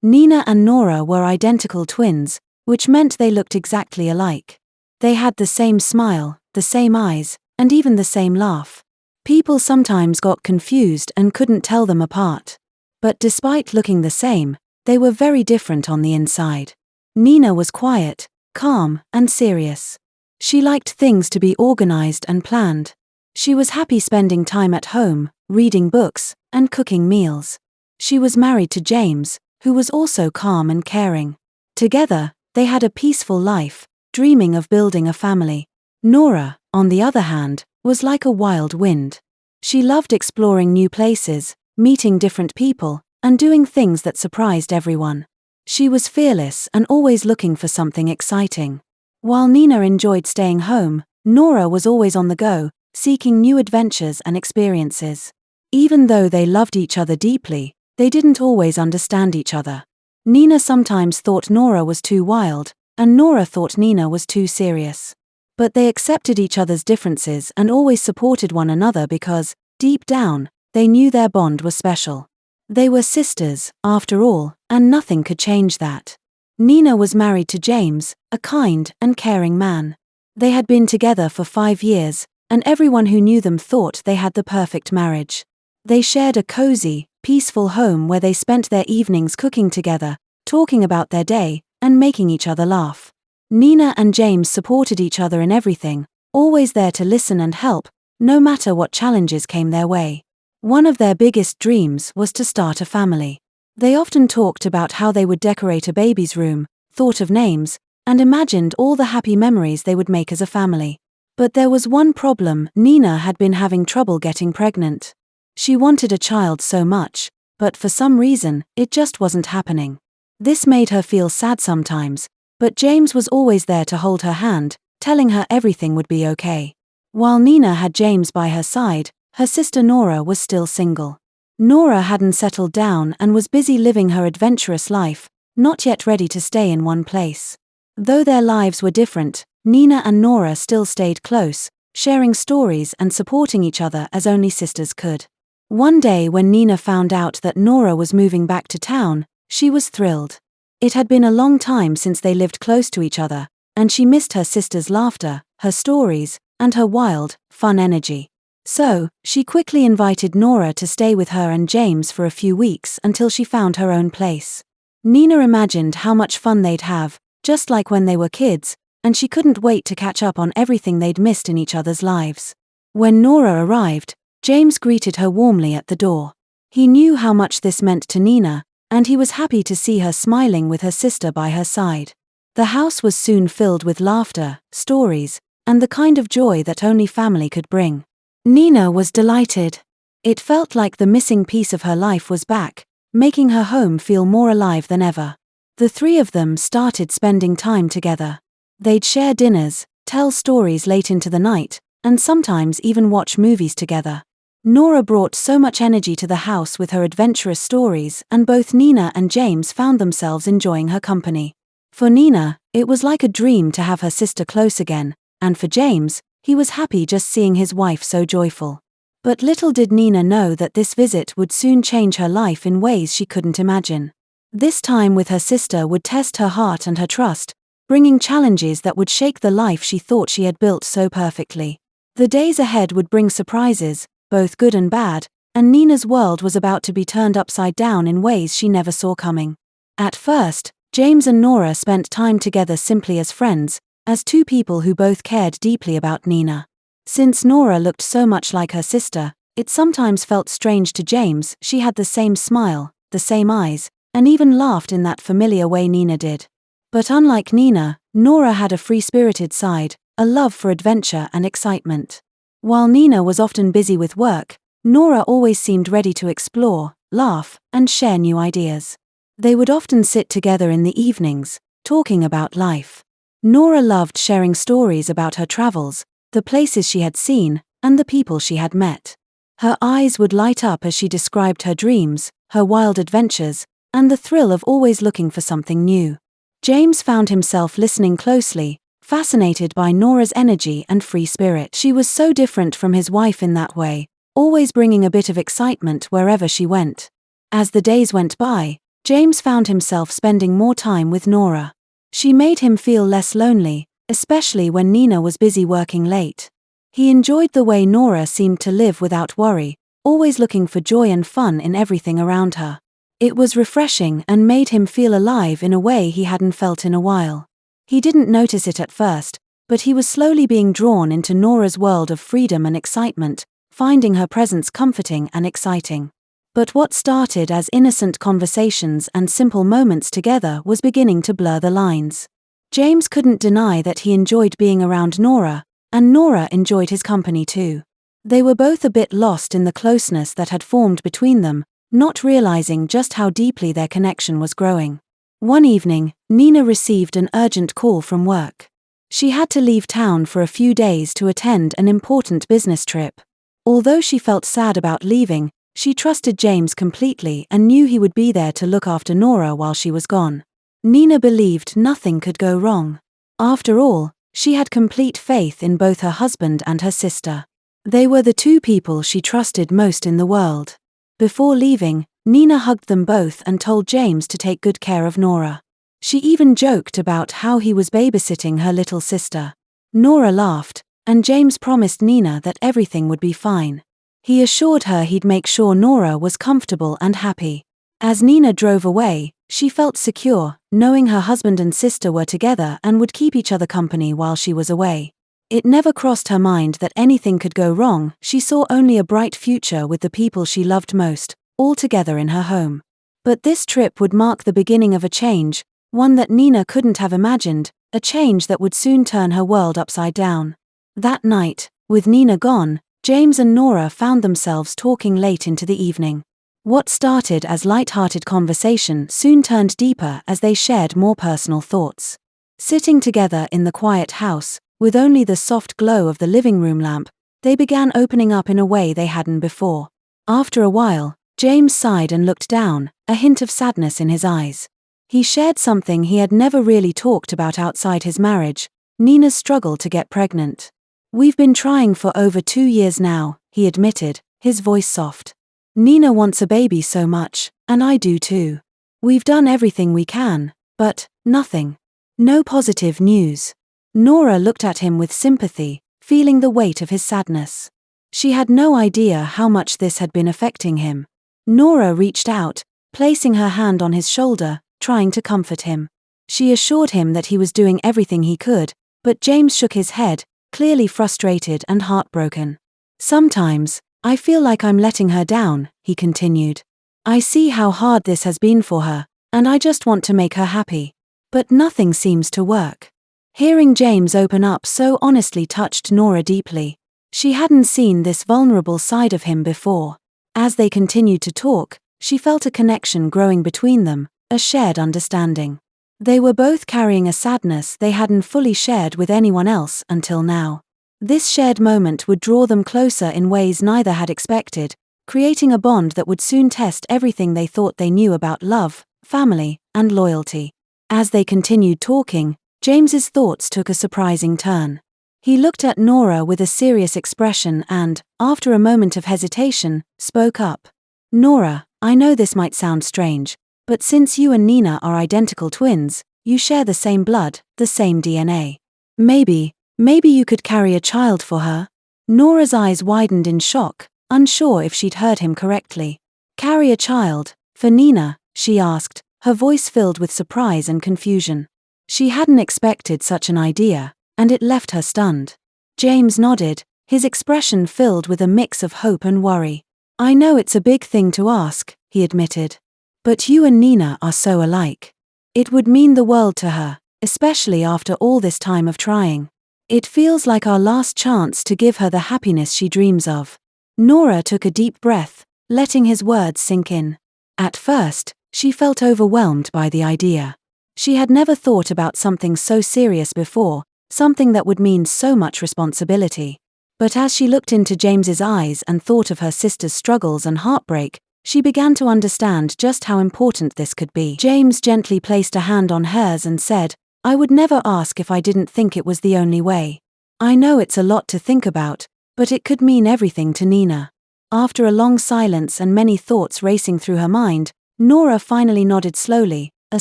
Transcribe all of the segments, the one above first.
Nina and Nora were identical twins, which meant they looked exactly alike. They had the same smile, the same eyes, and even the same laugh. People sometimes got confused and couldn't tell them apart. But despite looking the same, they were very different on the inside. Nina was quiet, calm, and serious. She liked things to be organized and planned. She was happy spending time at home, reading books, and cooking meals. She was married to James, who was also calm and caring. Together, they had a peaceful life, dreaming of building a family. Nora, on the other hand, was like a wild wind. She loved exploring new places, meeting different people, and doing things that surprised everyone. She was fearless and always looking for something exciting. While Nina enjoyed staying home, Nora was always on the go, seeking new adventures and experiences. Even though they loved each other deeply, they didn't always understand each other. Nina sometimes thought Nora was too wild, and Nora thought Nina was too serious. But they accepted each other's differences and always supported one another because, deep down, they knew their bond was special. They were sisters, after all, and nothing could change that. Nina was married to James, a kind and caring man. They had been together for 5 years, and everyone who knew them thought they had the perfect marriage. They shared a cozy, peaceful home where they spent their evenings cooking together, talking about their day, and making each other laugh. Nina and James supported each other in everything, always there to listen and help, no matter what challenges came their way. One of their biggest dreams was to start a family. They often talked about how they would decorate a baby's room, thought of names, and imagined all the happy memories they would make as a family. But there was one problem: Nina had been having trouble getting pregnant. She wanted a child so much, but for some reason, it just wasn't happening. This made her feel sad sometimes, but James was always there to hold her hand, telling her everything would be okay. While Nina had James by her side, her sister Nora was still single. Nora hadn't settled down and was busy living her adventurous life, not yet ready to stay in one place. Though their lives were different, Nina and Nora still stayed close, sharing stories and supporting each other as only sisters could. One day when Nina found out that Nora was moving back to town, she was thrilled. It had been a long time since they lived close to each other, and she missed her sister's laughter, her stories, and her wild, fun energy. So, she quickly invited Nora to stay with her and James for a few weeks until she found her own place. Nina imagined how much fun they'd have, just like when they were kids, and she couldn't wait to catch up on everything they'd missed in each other's lives. When Nora arrived, James greeted her warmly at the door. He knew how much this meant to Nina, and he was happy to see her smiling with her sister by her side. The house was soon filled with laughter, stories, and the kind of joy that only family could bring. Nina was delighted. It felt like the missing piece of her life was back, making her home feel more alive than ever. The three of them started spending time together. They'd share dinners, tell stories late into the night, and sometimes even watch movies together. Nora brought so much energy to the house with her adventurous stories, and both Nina and James found themselves enjoying her company. For Nina, it was like a dream to have her sister close again, and for James, he was happy just seeing his wife so joyful. But little did Nina know that this visit would soon change her life in ways she couldn't imagine. This time with her sister would test her heart and her trust, bringing challenges that would shake the life she thought she had built so perfectly. The days ahead would bring surprises, both good and bad, and Nina's world was about to be turned upside down in ways she never saw coming. At first, James and Nora spent time together simply as friends, as two people who both cared deeply about Nina. Since Nora looked so much like her sister, it sometimes felt strange to James. She had the same smile, the same eyes, and even laughed in that familiar way Nina did. But unlike Nina, Nora had a free-spirited side, a love for adventure and excitement. While Nina was often busy with work, Nora always seemed ready to explore, laugh, and share new ideas. They would often sit together in the evenings, talking about life. Nora loved sharing stories about her travels, the places she had seen, and the people she had met. Her eyes would light up as she described her dreams, her wild adventures, and the thrill of always looking for something new. James found himself listening closely, fascinated by Nora's energy and free spirit. She was so different from his wife in that way, always bringing a bit of excitement wherever she went. As the days went by, James found himself spending more time with Nora. She made him feel less lonely, especially when Nina was busy working late. He enjoyed the way Nora seemed to live without worry, always looking for joy and fun in everything around her. It was refreshing and made him feel alive in a way he hadn't felt in a while. He didn't notice it at first, but he was slowly being drawn into Nora's world of freedom and excitement, finding her presence comforting and exciting. But what started as innocent conversations and simple moments together was beginning to blur the lines. James couldn't deny that he enjoyed being around Nora, and Nora enjoyed his company too. They were both a bit lost in the closeness that had formed between them, not realizing just how deeply their connection was growing. One evening, Nina received an urgent call from work. She had to leave town for a few days to attend an important business trip. Although she felt sad about leaving, she trusted James completely and knew he would be there to look after Nora while she was gone. Nina believed nothing could go wrong. After all, she had complete faith in both her husband and her sister. They were the two people she trusted most in the world. Before leaving, Nina hugged them both and told James to take good care of Nora. She even joked about how he was babysitting her little sister. Nora laughed, and James promised Nina that everything would be fine. He assured her he'd make sure Nora was comfortable and happy. As Nina drove away, she felt secure, knowing her husband and sister were together and would keep each other company while she was away. It never crossed her mind that anything could go wrong. She saw only a bright future with the people she loved most, all together in her home. But this trip would mark the beginning of a change, one that Nina couldn't have imagined, a change that would soon turn her world upside down. That night, with Nina gone, James and Nora found themselves talking late into the evening. What started as light-hearted conversation soon turned deeper as they shared more personal thoughts. Sitting together in the quiet house, with only the soft glow of the living room lamp, they began opening up in a way they hadn't before. After a while, James sighed and looked down, a hint of sadness in his eyes. He shared something he had never really talked about outside his marriage: Nina's struggle to get pregnant. "We've been trying for over 2 years now," he admitted, his voice soft. "Nina wants a baby so much, and I do too. We've done everything we can, but nothing. No positive news." Nora looked at him with sympathy, feeling the weight of his sadness. She had no idea how much this had been affecting him. Nora reached out, placing her hand on his shoulder, trying to comfort him. She assured him that he was doing everything he could, but James shook his head, clearly frustrated and heartbroken. "Sometimes, I feel like I'm letting her down," he continued. "I see how hard this has been for her, and I just want to make her happy. But nothing seems to work." Hearing James open up so honestly touched Nora deeply. She hadn't seen this vulnerable side of him before. As they continued to talk, she felt a connection growing between them, a shared understanding. They were both carrying a sadness they hadn't fully shared with anyone else until now. This shared moment would draw them closer in ways neither had expected, creating a bond that would soon test everything they thought they knew about love, family, and loyalty. As they continued talking, James's thoughts took a surprising turn. He looked at Nora with a serious expression and, after a moment of hesitation, spoke up. "Nora, I know this might sound strange, but since you and Nina are identical twins, you share the same blood, the same DNA. Maybe you could carry a child for her?" Nora's eyes widened in shock, unsure if she'd heard him correctly. "Carry a child, for Nina?" she asked, her voice filled with surprise and confusion. She hadn't expected such an idea, and it left her stunned. James nodded, his expression filled with a mix of hope and worry. "I know it's a big thing to ask," he admitted. "But you and Nina are so alike. It would mean the world to her, especially after all this time of trying. It feels like our last chance to give her the happiness she dreams of." Nora took a deep breath, letting his words sink in. At first, she felt overwhelmed by the idea. She had never thought about something so serious before, something that would mean so much responsibility. But as she looked into James's eyes and thought of her sister's struggles and heartbreak, she began to understand just how important this could be. James gently placed a hand on hers and said, "I would never ask if I didn't think it was the only way. I know it's a lot to think about, but it could mean everything to Nina." After a long silence and many thoughts racing through her mind, Nora finally nodded slowly, a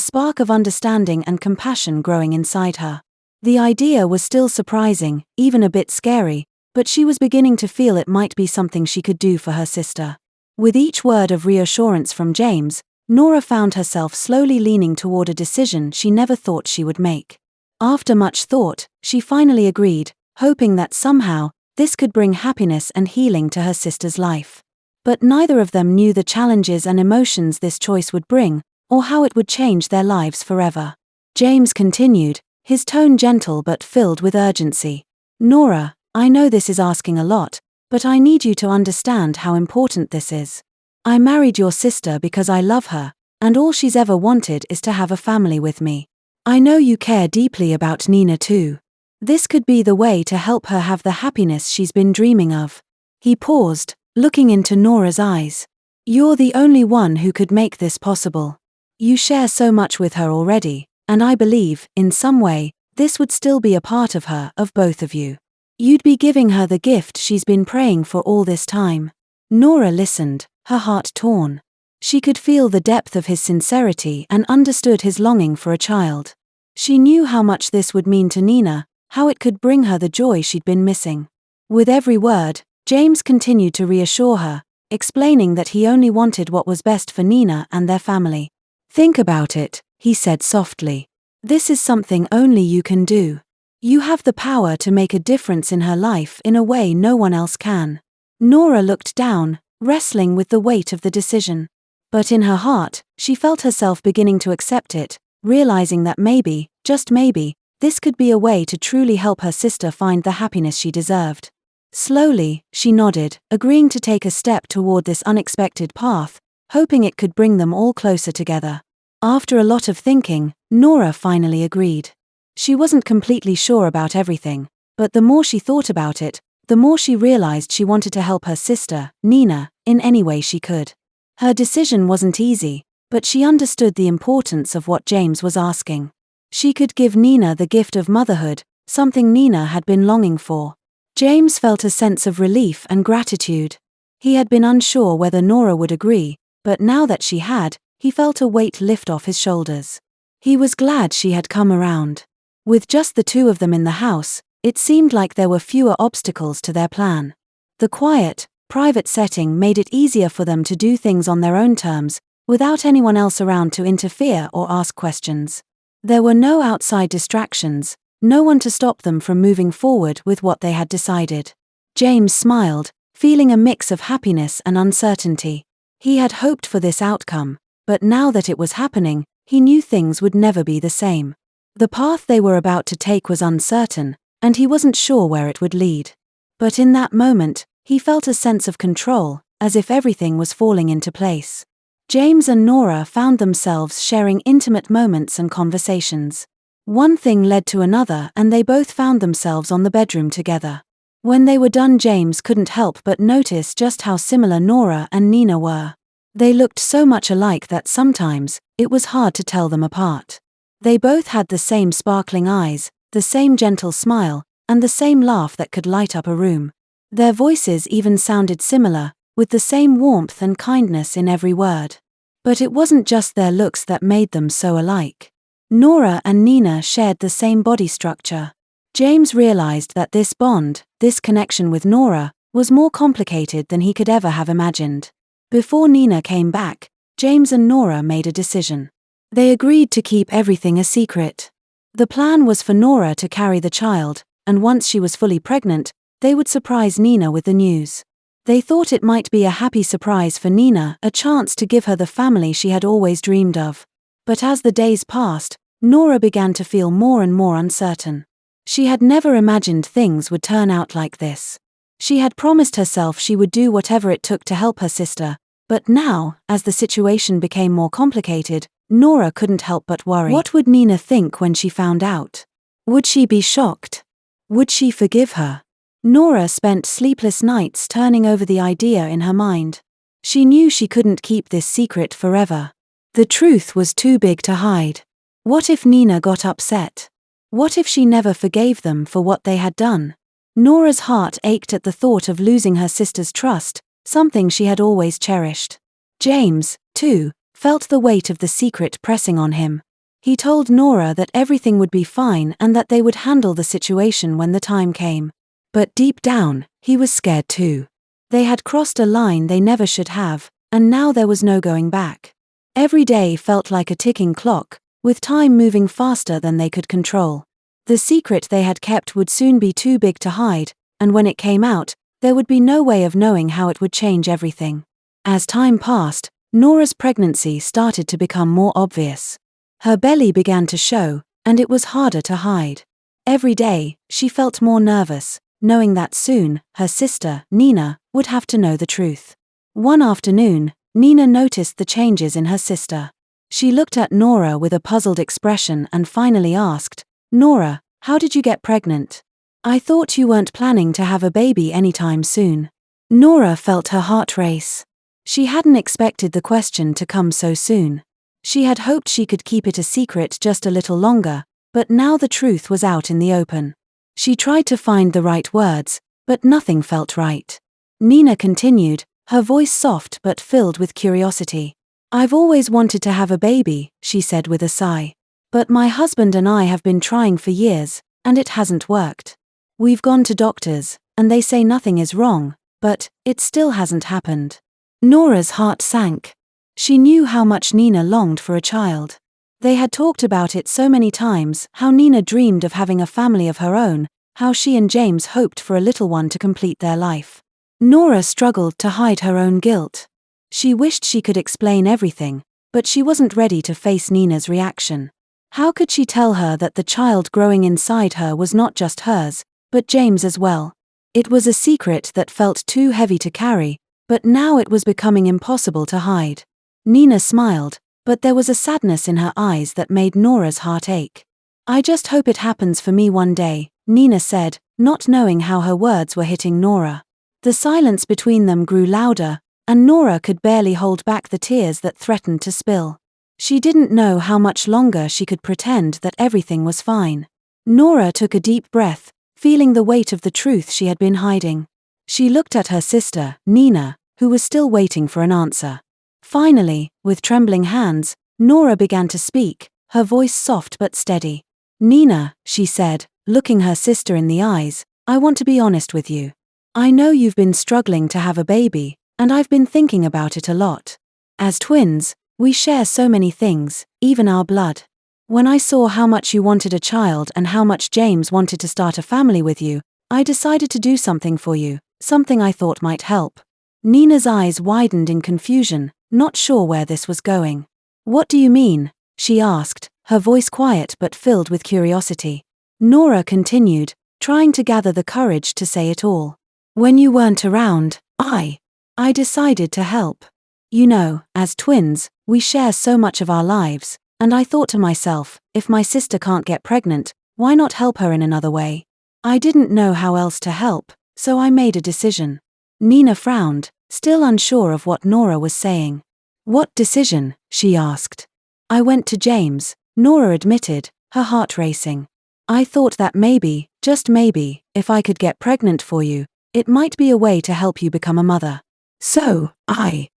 spark of understanding and compassion growing inside her. The idea was still surprising, even a bit scary, but she was beginning to feel it might be something she could do for her sister. With each word of reassurance from James, Nora found herself slowly leaning toward a decision she never thought she would make. After much thought, she finally agreed, hoping that somehow, this could bring happiness and healing to her sister's life. But neither of them knew the challenges and emotions this choice would bring, or how it would change their lives forever. James continued, his tone gentle but filled with urgency. Nora, I know this is asking a lot, but I need you to understand how important this is. I married your sister because I love her, and all she's ever wanted is to have a family with me. I know you care deeply about Nina too. This could be the way to help her have the happiness she's been dreaming of. He paused, looking into Nora's eyes. You're the only one who could make this possible. You share so much with her already, and I believe, in some way, this would still be a part of her, of both of you. You'd be giving her the gift she's been praying for all this time. Nora listened, her heart torn. She could feel the depth of his sincerity and understood his longing for a child. She knew how much this would mean to Nina, how it could bring her the joy she'd been missing. With every word, James continued to reassure her, explaining that he only wanted what was best for Nina and their family. Think about it, he said softly. This is something only you can do. You have the power to make a difference in her life in a way no one else can. Nora looked down, wrestling with the weight of the decision. But in her heart, she felt herself beginning to accept it, realizing that maybe, just maybe, this could be a way to truly help her sister find the happiness she deserved. Slowly, she nodded, agreeing to take a step toward this unexpected path, hoping it could bring them all closer together. After a lot of thinking, Nora finally agreed. She wasn't completely sure about everything, but the more she thought about it, the more she realized she wanted to help her sister, Nina, in any way she could. Her decision wasn't easy, but she understood the importance of what James was asking. She could give Nina the gift of motherhood, something Nina had been longing for. James felt a sense of relief and gratitude. He had been unsure whether Nora would agree, but now that she had, he felt a weight lift off his shoulders. He was glad she had come around. With just the two of them in the house, it seemed like there were fewer obstacles to their plan. The quiet, private setting made it easier for them to do things on their own terms, without anyone else around to interfere or ask questions. There were no outside distractions, no one to stop them from moving forward with what they had decided. James smiled, feeling a mix of happiness and uncertainty. He had hoped for this outcome, but now that it was happening, he knew things would never be the same. The path they were about to take was uncertain, and he wasn't sure where it would lead. But in that moment, he felt a sense of control, as if everything was falling into place. James and Nora found themselves sharing intimate moments and conversations. One thing led to another and they both found themselves on the bedroom together. When they were done, James couldn't help but notice just how similar Nora and Nina were. They looked so much alike that sometimes, it was hard to tell them apart. They both had the same sparkling eyes, the same gentle smile, and the same laugh that could light up a room. Their voices even sounded similar, with the same warmth and kindness in every word. But it wasn't just their looks that made them so alike. Nora and Nina shared the same body structure. James realized that this bond, this connection with Nora, was more complicated than he could ever have imagined. Before Nina came back, James and Nora made a decision. They agreed to keep everything a secret. The plan was for Nora to carry the child, and once she was fully pregnant, they would surprise Nina with the news. They thought it might be a happy surprise for Nina, a chance to give her the family she had always dreamed of. But as the days passed, Nora began to feel more and more uncertain. She had never imagined things would turn out like this. She had promised herself she would do whatever it took to help her sister, but now, as the situation became more complicated, Nora couldn't help but worry. What would Nina think when she found out? Would she be shocked? Would she forgive her? Nora spent sleepless nights turning over the idea in her mind. She knew she couldn't keep this secret forever. The truth was too big to hide. What if Nina got upset? What if she never forgave them for what they had done? Nora's heart ached at the thought of losing her sister's trust, something she had always cherished. James, too, felt the weight of the secret pressing on him. He told Nora that everything would be fine and that they would handle the situation when the time came. But deep down, he was scared too. They had crossed a line they never should have, and now there was no going back. Every day felt like a ticking clock, with time moving faster than they could control. The secret they had kept would soon be too big to hide, and when it came out, there would be no way of knowing how it would change everything. As time passed, Nora's pregnancy started to become more obvious. Her belly began to show, and it was harder to hide. Every day, she felt more nervous, knowing that soon, her sister, Nina, would have to know the truth. One afternoon, Nina noticed the changes in her sister. She looked at Nora with a puzzled expression and finally asked, "Nora, how did you get pregnant? I thought you weren't planning to have a baby anytime soon." Nora felt her heart race. She hadn't expected the question to come so soon. She had hoped she could keep it a secret just a little longer, but now the truth was out in the open. She tried to find the right words, but nothing felt right. Nina continued, her voice soft but filled with curiosity. "I've always wanted to have a baby," she said with a sigh. "But my husband and I have been trying for years, and it hasn't worked. We've gone to doctors, and they say nothing is wrong, but it still hasn't happened." Nora's heart sank. She knew how much Nina longed for a child. They had talked about it so many times, how Nina dreamed of having a family of her own, how she and James hoped for a little one to complete their life. Nora struggled to hide her own guilt. She wished she could explain everything, but she wasn't ready to face Nina's reaction. How could she tell her that the child growing inside her was not just hers, but James as well? It was a secret that felt too heavy to carry, but now it was becoming impossible to hide. Nina smiled, but there was a sadness in her eyes that made Nora's heart ache. "I just hope it happens for me one day," Nina said, not knowing how her words were hitting Nora. The silence between them grew louder, and Nora could barely hold back the tears that threatened to spill. She didn't know how much longer she could pretend that everything was fine. Nora took a deep breath, feeling the weight of the truth she had been hiding. She looked at her sister, Nina, who was still waiting for an answer. Finally, with trembling hands, Nora began to speak, her voice soft but steady. "Nina," she said, looking her sister in the eyes, "I want to be honest with you. I know you've been struggling to have a baby, and I've been thinking about it a lot. As twins, we share so many things, even our blood. When I saw how much you wanted a child and how much James wanted to start a family with you, I decided to do something for you, something I thought might help." Nina's eyes widened in confusion, not sure where this was going. "What do you mean?" she asked, her voice quiet but filled with curiosity. Nora continued, trying to gather the courage to say it all. "When you weren't around, I decided to help. You know, as twins, we share so much of our lives, and I thought to myself, if my sister can't get pregnant, why not help her in another way? I didn't know how else to help, so I made a decision." Nina frowned, still unsure of what Nora was saying. "What decision?" she asked. "I went to James," Nora admitted, her heart racing. "I thought that maybe, just maybe, if I could get pregnant for you, it might be a way to help you become a mother. So, I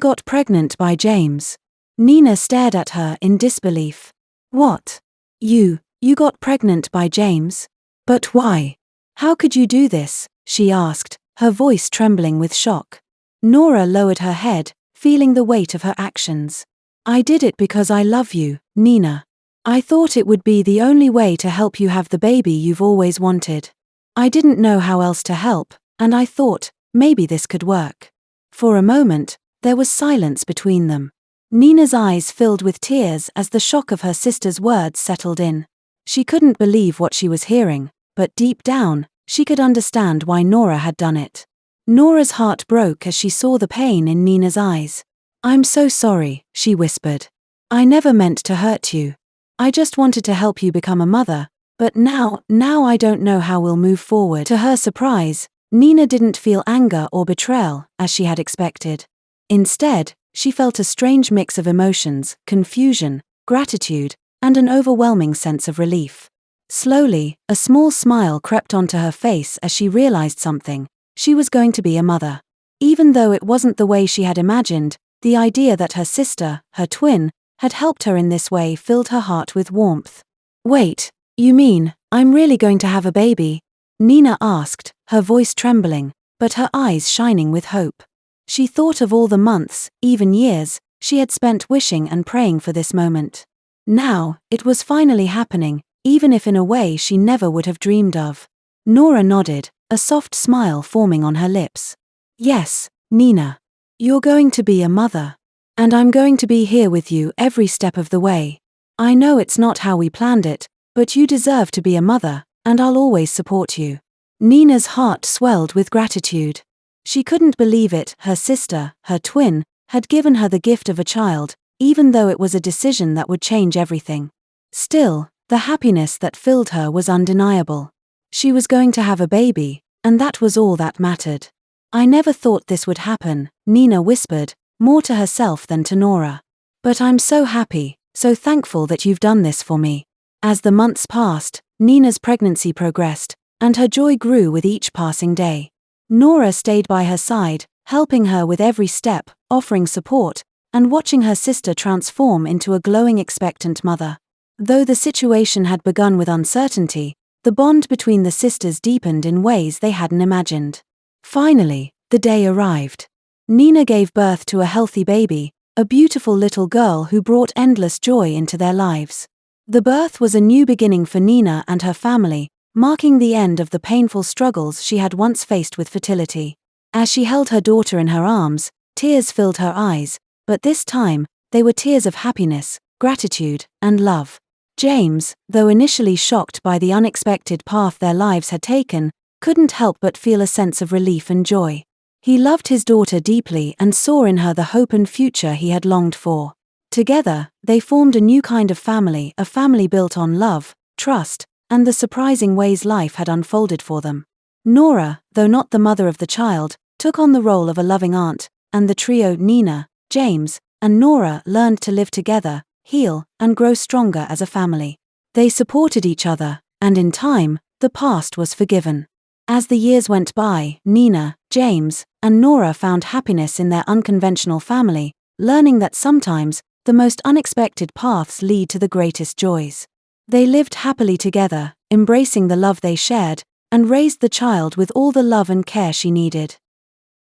got pregnant by James." Nina stared at her in disbelief. "What? You got pregnant by James? But why? How could you do this?" she asked, her voice trembling with shock. Nora lowered her head, feeling the weight of her actions. "I did it because I love you, Nina. I thought it would be the only way to help you have the baby you've always wanted. I didn't know how else to help, and I thought, maybe this could work." For a moment, there was silence between them. Nina's eyes filled with tears as the shock of her sister's words settled in. She couldn't believe what she was hearing, but deep down, she could understand why Nora had done it. Nora's heart broke as she saw the pain in Nina's eyes. "I'm so sorry," she whispered. "I never meant to hurt you. I just wanted to help you become a mother, but now I don't know how we'll move forward." To her surprise, Nina didn't feel anger or betrayal, as she had expected. Instead, she felt a strange mix of emotions, confusion, gratitude, and an overwhelming sense of relief. Slowly, a small smile crept onto her face as she realized something. She was going to be a mother. Even though it wasn't the way she had imagined, The idea that her sister, her twin, had helped her in this way filled her heart with warmth. "Wait, you mean, I'm really going to have a baby?" Nina asked, her voice trembling, but her eyes shining with hope. She thought of all the months, even years, she had spent wishing and praying for this moment. Now, it was finally happening, even if in a way she never would have dreamed of. Nora nodded, a soft smile forming on her lips. "Yes, Nina. You're going to be a mother. And I'm going to be here with you every step of the way. I know it's not how we planned it, but you deserve to be a mother, and I'll always support you." Nina's heart swelled with gratitude. She couldn't believe it, her sister, her twin, had given her the gift of a child, even though it was a decision that would change everything. Still, the happiness that filled her was undeniable. She was going to have a baby, and that was all that mattered. "I never thought this would happen," Nina whispered, more to herself than to Nora. "But I'm so happy, so thankful that you've done this for me." As the months passed, Nina's pregnancy progressed, and her joy grew with each passing day. Nora stayed by her side, helping her with every step, offering support, and watching her sister transform into a glowing expectant mother. Though the situation had begun with uncertainty, the bond between the sisters deepened in ways they hadn't imagined. Finally, the day arrived. Nina gave birth to a healthy baby, a beautiful little girl who brought endless joy into their lives. The birth was a new beginning for Nina and her family, marking the end of the painful struggles she had once faced with fertility. As she held her daughter in her arms, tears filled her eyes, but this time, they were tears of happiness, gratitude, and love. James, though initially shocked by the unexpected path their lives had taken, couldn't help but feel a sense of relief and joy. He loved his daughter deeply and saw in her the hope and future he had longed for. Together, they formed a new kind of family, a family built on love, trust, and the surprising ways life had unfolded for them. Nora, though not the mother of the child, took on the role of a loving aunt, and the trio Nina, James, and Nora learned to live together, heal, and grow stronger as a family. They supported each other, and in time, the past was forgiven. As the years went by, Nina, James, and Nora found happiness in their unconventional family, learning that sometimes, the most unexpected paths lead to the greatest joys. They lived happily together, embracing the love they shared, and raised the child with all the love and care she needed.